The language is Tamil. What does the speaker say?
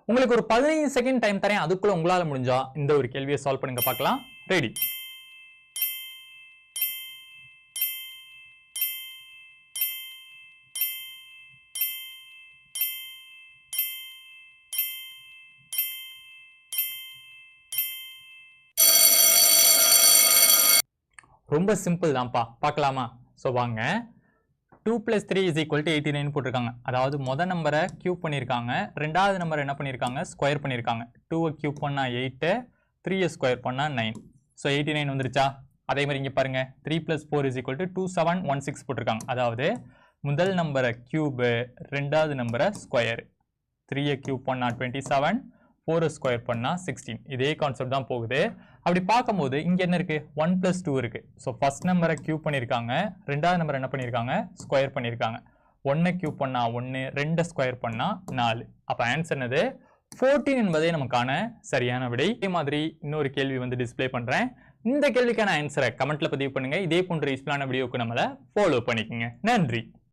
உங்களுக்கு ஒரு 15 செகண்ட் டைம் தரேன். அதுக்குள்ள உங்களால முடிஞ்சா இந்த ஒரு கேள்வியை சால்வ் பண்ணுங்க பார்க்கலாம். ரெடி? ரொம்ப சிம்பிள் தான்ப்பா. பார்க்கலாமா? ஸோ வாங்க. 2 + 3 = 89 போட்டிருக்காங்க. அதாவது மொத நம்பரை கியூப் பண்ணியிருக்காங்க, ரெண்டாவது நம்பர் என்ன பண்ணியிருக்காங்க, ஸ்கொயர் பண்ணியிருக்காங்க. 2வை கியூப் பண்ணா 8, 3யை ஸ்கொயர் பண்ணா 9. ஸோ 89 வந்துருச்சா? அதே மாதிரி இங்கே பாருங்க, 3 + 4 = 2716 போட்டிருக்காங்க. அதாவது முதல் நம்பரை கியூபு, ரெண்டாவது நம்பரை ஸ்கொயர். 3யை கியூப் பண்ணா 27, 4 ஸ்கொயர் பண்ணா 16. இதே கான்செப்ட் தான் போகுது. அப்படி பார்க்கும்போது இங்க என்ன இருக்கு, 1 + 2 இருக்கு. ஸோ ஃபர்ஸ்ட் நம்பரை கியூப் பண்ணியிருக்காங்க, ரெண்டாவது நம்பர் என்ன பண்ணியிருக்காங்க, ஸ்கொயர் பண்ணியிருக்காங்க. 1 கியூப் பண்ணா 1, 2 ஸ்கொயர் பண்ணா 4. அப்போ ஆன்சர் என்னது, 14 என்பதே நமக்கான சரியான விடை. இதே மாதிரி இன்னொரு கேள்வி வந்து டிஸ்பிளே பண்றேன். இந்த கேள்விக்கான ஆன்சரை கமெண்ட்ல பதிவு பண்ணுங்க. இதே போன்ற யூஸ்ஃபுல்லான வீடியோக்கு நம்மளை ஃபாலோ பண்ணிக்கோங்க. நன்றி.